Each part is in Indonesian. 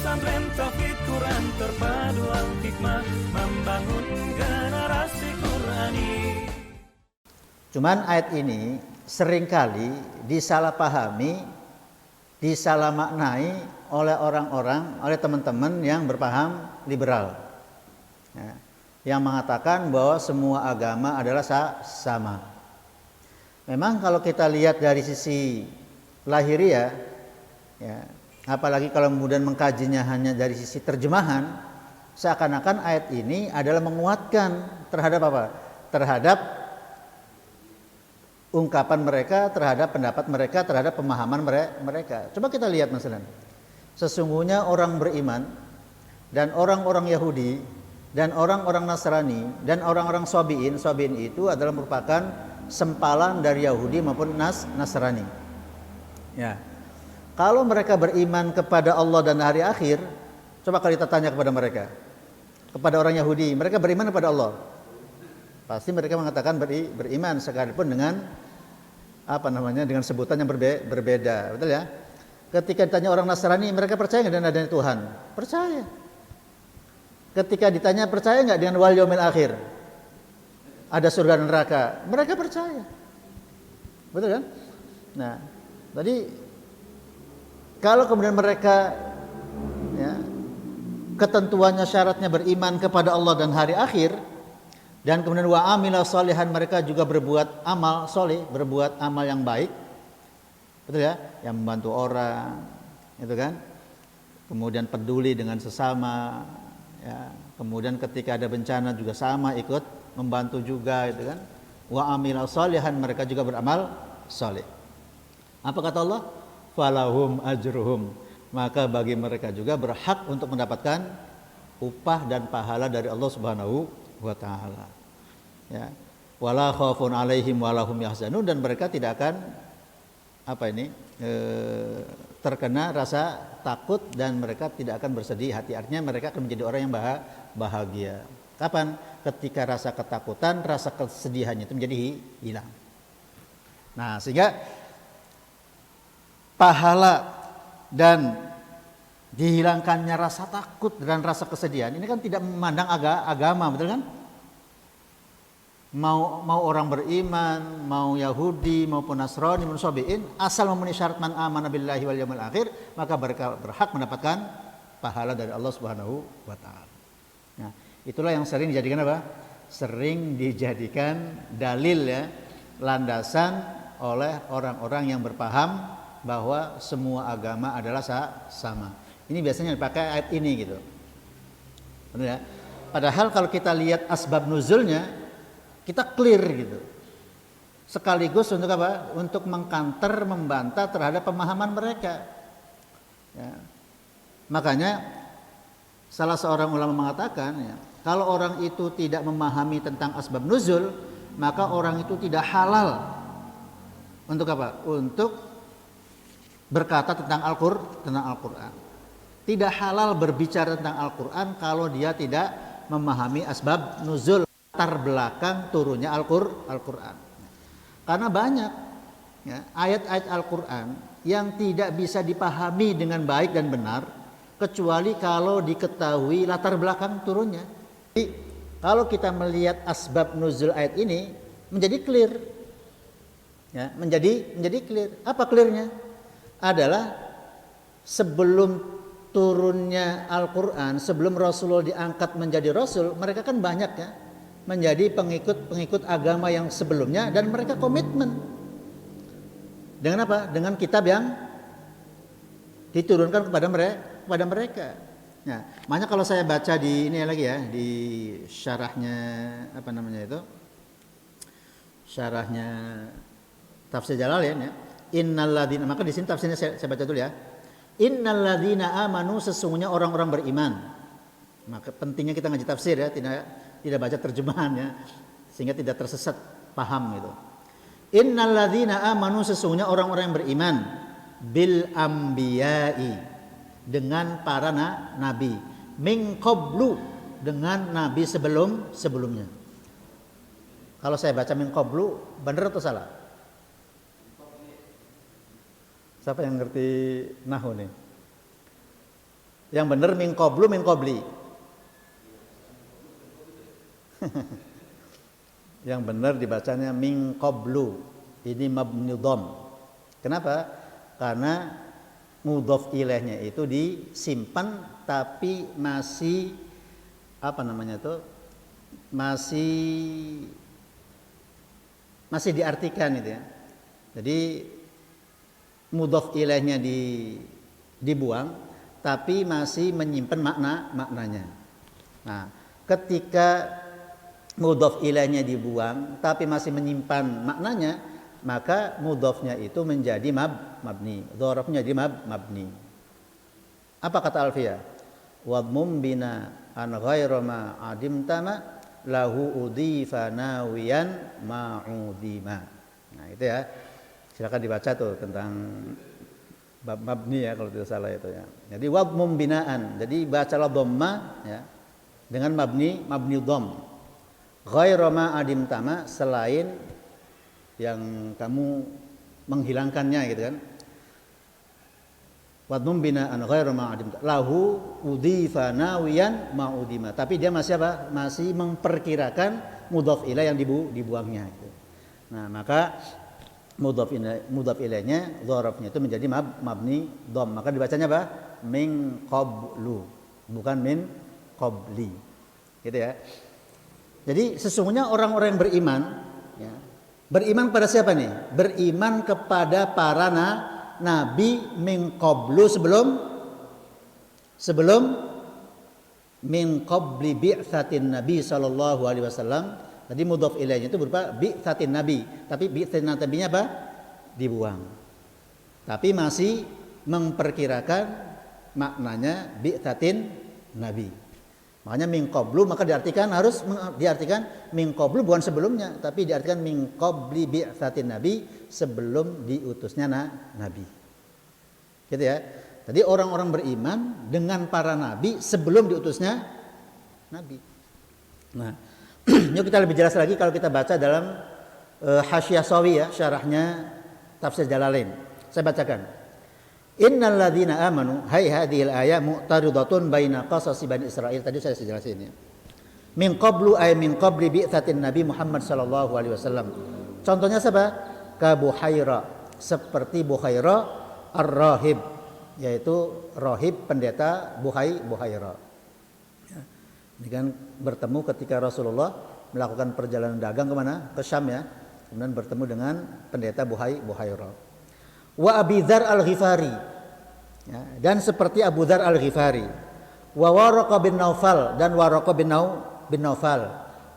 Pesantren Tauhid Quran terpadu al-hikmah membangun generasi Qurani. Cuman ayat ini seringkali disalahpahami, disalah maknai oleh orang-orang, oleh teman-teman yang berpaham liberal, ya, yang mengatakan bahwa semua agama adalah sama. Memang kalau kita lihat dari sisi lahiriah, ya, apalagi kalau kemudian mengkajinya hanya dari sisi terjemahan, seakan-akan ayat ini adalah menguatkan terhadap apa? Terhadap ungkapan mereka, terhadap pendapat mereka, terhadap pemahaman mereka. Coba kita lihat misalnya. Sesungguhnya orang beriman dan orang-orang Yahudi dan orang-orang Nasrani dan orang-orang Sabi'in itu adalah merupakan sempalan dari Yahudi maupun Nasrani. Ya. Kalau mereka beriman kepada Allah dan hari akhir, coba kalau kita tanya kepada mereka, kepada orang Yahudi, mereka beriman kepada Allah. Pasti mereka mengatakan beriman sekalipun dengan dengan sebutan yang berbeda, betul ya? Ketika ditanya orang Nasrani, mereka percaya nggak dengan adanya Tuhan? Percaya. Ketika ditanya percaya nggak dengan wal yaumil akhir, ada surga dan neraka, mereka percaya, betul kan? Nah, tadi kalau kemudian mereka, ya, ketentuannya syaratnya beriman kepada Allah dan hari akhir, dan kemudian wa amila sholihan, mereka juga berbuat amal soleh, berbuat amal yang baik, betul ya, yang membantu orang, itu kan, kemudian peduli dengan sesama, ya, kemudian ketika ada bencana juga sama ikut membantu juga, itu kan, wa amila sholihan, mereka juga beramal soleh. Apa kata Allah? Falahum ajruhum, maka bagi mereka juga berhak untuk mendapatkan upah dan pahala dari Allah Subhanahu wa ta'ala, ya, wala khaufun alaihim walahum yahzanun, dan mereka tidak akan terkena rasa takut dan mereka tidak akan bersedih hati, artinya mereka akan menjadi orang yang bahagia. Kapan? Ketika rasa ketakutan, rasa kesedihannya itu menjadi hilang. Nah, sehingga pahala dan dihilangkannya rasa takut dan rasa kesedihan ini kan tidak memandang agama, betul kan? Mau orang beriman, mau Yahudi maupun Nasrani maupun Sabi'in, asal memenuhi syarat man amana billahi wal yaumil akhir, maka mereka berhak mendapatkan pahala dari Allah Subhanahu wa ta'ala. Nah, itulah yang sering dijadikan apa? Sering dijadikan dalil, ya, landasan oleh orang-orang yang berpaham bahwa semua agama adalah sama. Ini biasanya dipakai ayat ini gitu. Benar ya? Padahal kalau kita lihat asbab nuzulnya, kita clear gitu. Sekaligus untuk apa? Untuk mengkanter, membantah terhadap pemahaman mereka. Ya. Makanya salah seorang ulama mengatakan, ya, kalau orang itu tidak memahami tentang asbab nuzul, maka orang itu tidak halal untuk apa? Untuk berkata tentang Al-Quran. Tidak halal berbicara tentang Al-Quran kalau dia tidak memahami asbab nuzul, latar belakang turunnya Al-Quran. Karena banyak, ya, ayat-ayat Al-Quran yang tidak bisa dipahami dengan baik dan benar kecuali kalau diketahui latar belakang turunnya. Jadi, kalau kita melihat asbab nuzul ayat ini menjadi clear, ya, menjadi clear. Apa clearnya? Adalah sebelum turunnya Al-Quran, sebelum Rasulullah diangkat menjadi Rasul, mereka kan banyak, ya, menjadi pengikut agama yang sebelumnya, dan mereka komitmen dengan apa? Dengan kitab yang diturunkan kepada mereka. Nah, makanya kalau saya baca di ini lagi, ya, di syarahnya syarahnya Tafsir Jalalain, ya. Innalladzina, maka di sini tafsirnya saya baca dulu, ya. Innalladzina amanu, sesungguhnya orang-orang beriman. Maka pentingnya kita ngaji tafsir, ya, tidak baca terjemahan, ya, sehingga tidak tersesat paham gitu. Innalladzina amanu, sesungguhnya orang-orang yang beriman, bil anbiya'i, dengan para nabi, min qablu, dengan nabi sebelumnya. Kalau saya baca min qablu, benar atau salah? Siapa yang ngerti nahwu nih? Yang benar min qablu min qabli. Yang benar dibacanya min qablu. Ini mabni dham. Kenapa? Karena mudhof ilaihnya itu disimpan tapi masih apa namanya itu? Masih diartikan itu ya. Jadi mudhof ilaihnya dibuang tapi masih menyimpan maknanya. Nah, ketika mudhof ilaihnya dibuang tapi masih menyimpan maknanya, maka mudhofnya itu menjadi mabni, dzarafnya jadi mabni. Apa kata Alfiyah? Wadmum bina an ghairu ma adimtama lahu udhifa nawiyan ma'udima. Nah, itu ya. Silakan dibaca tuh tentang bab mabni ya kalau tidak salah itu ya. Jadi wadmum binaan. Jadi bacalah dhamma ya dengan mabni dham. Ghairu ma adimtama, selain yang kamu menghilangkannya gitu kan. Wadmum binaan ghairu ma adimtama lahu udhifa nawiyan ma'udima. Tapi dia masih apa? Masih memperkirakan mudhaf ilaih yang dibuangnya itu. Nah, maka mudhaf ilaihnya dzarafnya itu menjadi mabni dham. Maka dibacanya apa? Min qablu, bukan min qabli. Gitu ya. Jadi sesungguhnya orang-orang yang beriman ya, beriman pada siapa nih? Beriman kepada para nabi min qablu, sebelum min qabli bi'tsatin nabi sallallahu alaihi wasallam. Tadi mudhaf ilaihnya itu berupa bi'tsatin nabi, tapi bi'tsatin nabinya apa? Dibuang. Tapi masih memperkirakan maknanya bi'tsatin nabi. Makanya min qablu maka harus diartikan min qablu bukan sebelumnya, tapi diartikan min qabli bi'tsatin nabi, sebelum diutusnya nabi. Gitu ya. Jadi orang-orang beriman dengan para nabi sebelum diutusnya nabi. Nah, yuk kita lebih jelas lagi kalau kita baca dalam Hasyiyah Shawi ya, syarahnya Tafsir Jalalain. Saya bacakan. Innal ladzina amanu, hai hadhil ayat mu'taridatun baina qasasi Bani Israil. Tadi saya jelasin ya. Min qablu ay min qabli bi'tsatin Nabi Muhammad sallallahu alaihi wasallam. Contohnya siapa? Ka Buhaira, seperti Buhaira ar-rahib, yaitu rahib pendeta Buhaira. Ya. Ini kan bertemu ketika Rasulullah melakukan perjalanan dagang kemana? Ke Syam ya. Kemudian bertemu dengan pendeta Buhaira. Wa Abi Dzar al-Ghifari ya, dan seperti Abu Dzar al-Ghifari, wa Waraqah bin Naufal dan Waraqah bin Naufal,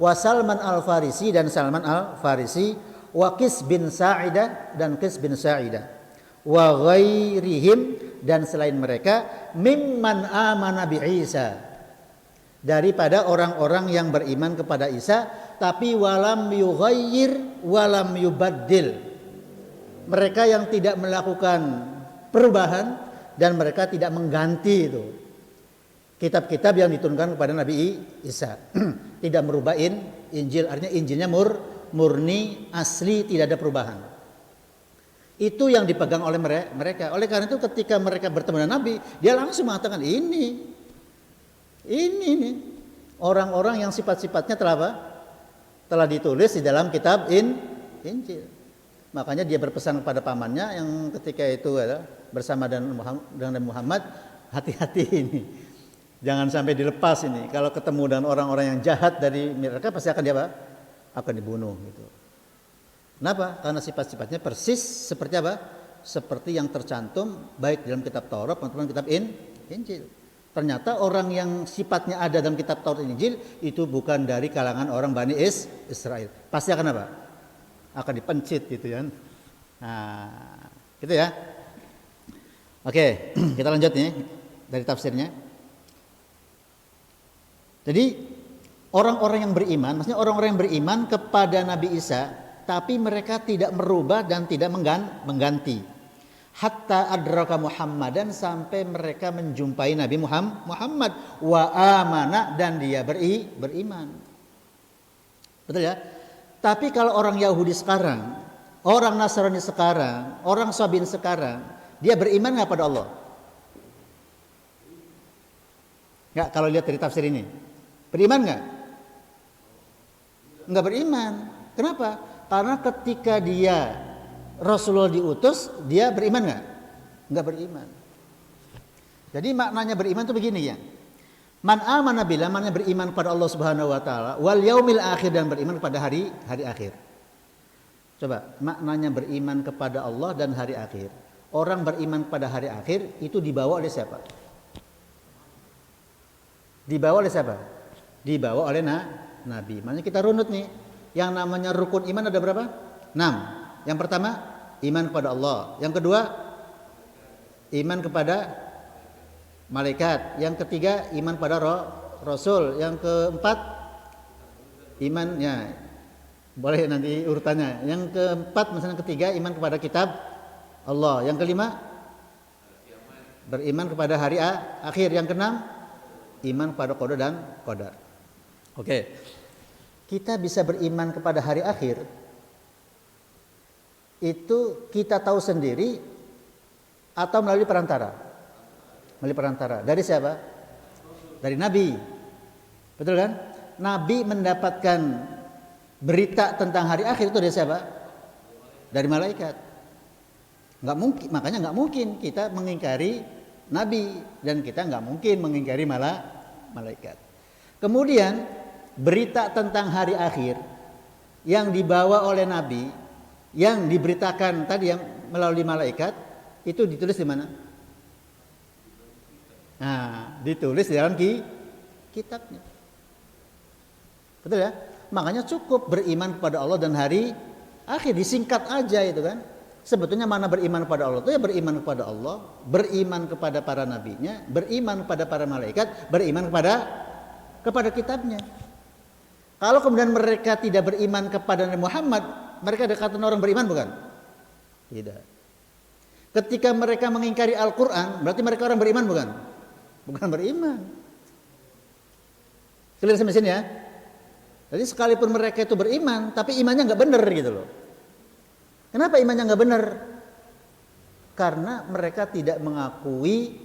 wa Salman al-Farisi dan Salman al-Farisi, wa Qis bin Sa'idah dan Qis bin Sa'idah, wa ghairihim dan selain mereka, mimman amana bi Isa, daripada orang-orang yang beriman kepada Isa tapi walam yughayyir walam yubaddil, mereka yang tidak melakukan perubahan dan mereka tidak mengganti itu kitab-kitab yang diturunkan kepada Nabi Isa. Tidak merubah Injil, artinya Injilnya murni, asli, tidak ada perubahan. Itu yang dipegang oleh mereka. Oleh karena itu ketika mereka bertemu dengan Nabi, dia langsung mengatakan ini nih orang-orang yang sifat-sifatnya telah ditulis di dalam kitab Injil. Makanya dia berpesan kepada pamannya yang ketika itu bersama dengan Muhammad, hati-hati ini, jangan sampai dilepas ini. Kalau ketemu dengan orang-orang yang jahat dari mereka pasti akan akan dibunuh gitu. Kenapa? Karena sifat-sifatnya persis seperti apa? Seperti yang tercantum baik dalam kitab Taurat maupun kitab Injil. Ternyata orang yang sifatnya ada dalam kitab Taurat dan Injil itu bukan dari kalangan orang Bani Israel. Pasti akan apa? Akan dipencit gitu ya. Nah, gitu ya. Oke, kita lanjut nih dari tafsirnya. Jadi orang-orang yang beriman, maksudnya orang-orang yang beriman kepada Nabi Isa, tapi mereka tidak merubah dan tidak mengganti. Hatta adraka Muhammadan, sampai mereka menjumpai Nabi Muhammad wa amana, dan dia beriman. Betul ya? Tapi kalau orang Yahudi sekarang, orang Nasrani sekarang, orang Sabiin sekarang, dia beriman nggak pada Allah? Enggak, kalau lihat dari tafsir ini. Beriman enggak? Enggak beriman. Kenapa? Karena ketika dia Rasulullah diutus, dia beriman enggak? Enggak beriman. Jadi maknanya beriman itu begini ya. Man amana billah, maknanya beriman kepada Allah Subhanahu wa taala, wal yaumil akhir, dan beriman kepada hari akhir. Coba, maknanya beriman kepada Allah dan hari akhir. Orang beriman kepada hari akhir itu dibawa oleh siapa? Dibawa oleh siapa? Dibawa oleh Nabi. Makanya kita runut nih. Yang namanya rukun iman ada berapa? 6. Yang pertama, iman kepada Allah. Yang kedua, iman kepada malaikat. Yang ketiga, iman pada Rasul. Yang keempat, imannya. Boleh nanti urutannya. Yang keempat, misalnya ketiga, iman kepada kitab Allah. Yang kelima, beriman kepada hari akhir. Yang keenam, iman kepada qada dan qadar. Oke. Kita bisa beriman kepada hari akhir. Itu kita tahu sendiri atau melalui perantara? Melalui perantara. Dari siapa? Dari Nabi. Betul kan? Nabi mendapatkan berita tentang hari akhir itu dari siapa? Dari malaikat. Enggak mungkin, makanya enggak mungkin kita mengingkari Nabi, dan kita enggak mungkin mengingkari malaikat. Kemudian berita tentang hari akhir yang dibawa oleh Nabi, yang diberitakan tadi yang melalui malaikat, itu ditulis di mana? Nah, ditulis di dalam kitabnya. Betul ya? Makanya cukup beriman kepada Allah dan hari akhir, disingkat aja itu kan. Sebetulnya mana beriman kepada Allah itu ya beriman kepada Allah, beriman kepada para nabinya, beriman kepada para malaikat, beriman kepada kitabnya. Kalau kemudian mereka tidak beriman kepada Nabi Muhammad, mereka dikatakan orang beriman bukan? Tidak. Ketika mereka mengingkari Al-Quran, berarti mereka orang beriman bukan? Bukan beriman. Clear sampai sini ya? Jadi sekalipun mereka itu beriman, tapi imannya nggak benar gitu loh. Kenapa imannya nggak benar? Karena mereka tidak mengakui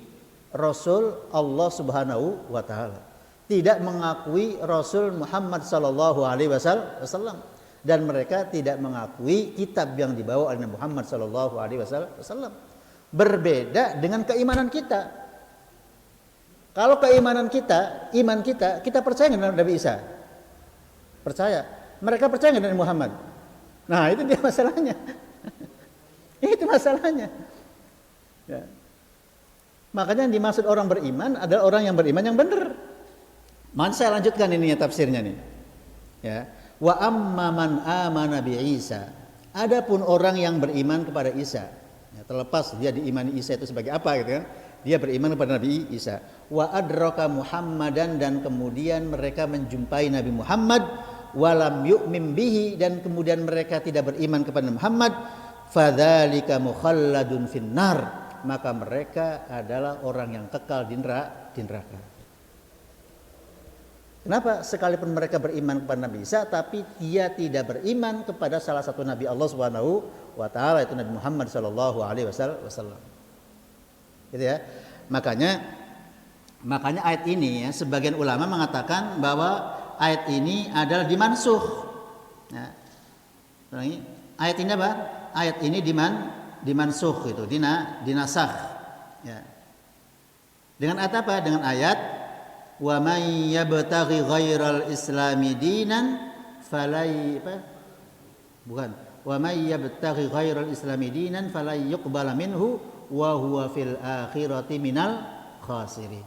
Rasul Allah Subhanahu wa taala, tidak mengakui Rasul Muhammad sallallahu alaihi wasallam, dan mereka tidak mengakui kitab yang dibawa oleh Muhammad sallallahu alaihi wasallam. Berbeda dengan keimanan kita. Kalau keimanan kita, iman kita percaya dengan Nabi Isa? Percaya. Mereka percaya dengan Nabi Muhammad? Nah, itu dia masalahnya. Itu masalahnya. Ya. Makanya yang dimaksud orang beriman adalah orang yang beriman yang benar. Saya lanjutkan ini ya tafsirnya nih. Ya. Wa amma man amana bi Isa. Adapun orang yang beriman kepada Isa, ya, terlepas dia diimani Isa itu sebagai apa gitu kan. Dia beriman kepada Nabi Isa. Wa adraka Muhammadan, dan kemudian mereka menjumpai Nabi Muhammad, walam yu'min bihi, dan kemudian mereka tidak beriman kepada Muhammad, fadzalika mukhalladun finnar, maka mereka adalah orang yang kekal di neraka. Kenapa? Sekalipun mereka beriman kepada Nabi Isa, tapi dia tidak beriman kepada salah satu Nabi Allah Subhanahu wa taala, yaitu Nabi Muhammad sallallahu alaihi wasallam. Gitu ya. Makanya ayat ini ya, sebagian ulama mengatakan bahwa ayat ini adalah dimansuh. Ya. Ayat ini apa? Ayat ini dimansuh itu, dinasakh. Ya. Dengan ayat apa? Dengan ayat wa may yabtaghi ghairal islami dinan falai apa? Bukan. Wa may yabtaghi ghairal islami dinan falai yuqbala minhu wa huwa fil akhirati minal khasirin.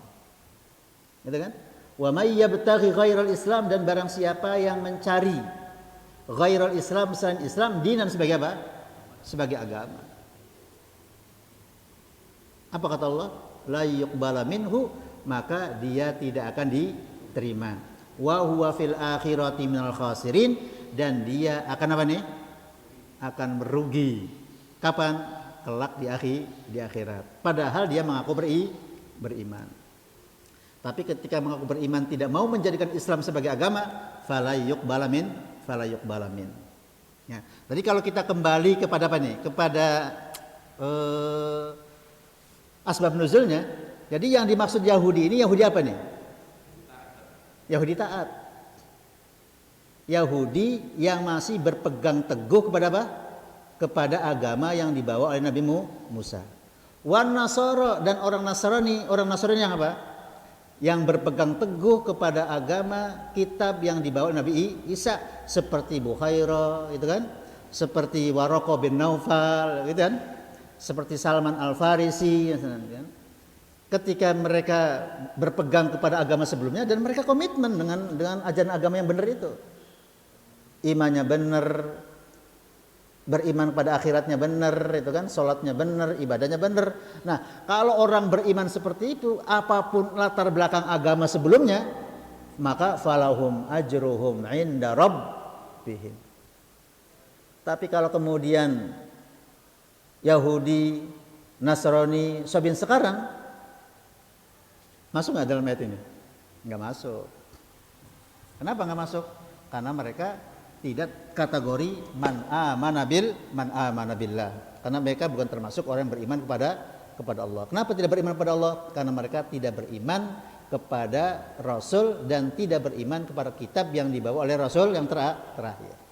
Gitu kan? Wa may yabtaghi ghairal islam, dan barang siapa yang mencari ghairal islam, selain Islam, dinan sebagai apa? Sebagai agama. Apa kata Allah? La yuqbala minhu, maka dia tidak akan diterima. Wa huwa fil akhirati minal khasirin, dan dia akan apa nih? Akan merugi. Kapan? Kelak di akhirat. Padahal dia mengaku beriman. Tapi ketika mengaku beriman tidak mau menjadikan Islam sebagai agama, fala yuqbala min. Ya. Jadi kalau kita kembali kepada apa nih? Kepada asbab nuzulnya. Jadi yang dimaksud Yahudi ini Yahudi apa nih? Yahudi taat. Yahudi yang masih berpegang teguh kepada apa? Kepada agama yang dibawa oleh Nabi Musa. Wan Nasara, dan orang Nasrani yang apa? Yang berpegang teguh kepada agama kitab yang dibawa oleh Nabi Isa, seperti Bukhairah, itu kan? Seperti Waraqah bin Naufal, gitu kan? Seperti Salman Al-Farisi, kan? Ketika mereka berpegang kepada agama sebelumnya dan mereka komitmen dengan ajaran agama yang benar itu. Imannya benar, beriman pada akhiratnya benar, itu kan, salatnya benar, ibadahnya benar. Nah, kalau orang beriman seperti itu, apapun latar belakang agama sebelumnya, maka falahum ajruhum inda rabbihim. Tapi kalau kemudian Yahudi, Nasrani, Sabin sekarang masuk nggak dalam ayat ini? Nggak masuk. Kenapa nggak masuk? Karena mereka tidak kategori man amana billah. Karena mereka bukan termasuk orang yang beriman kepada Allah. Kenapa tidak beriman kepada Allah? Karena mereka tidak beriman kepada Rasul dan tidak beriman kepada kitab yang dibawa oleh Rasul yang terakhir.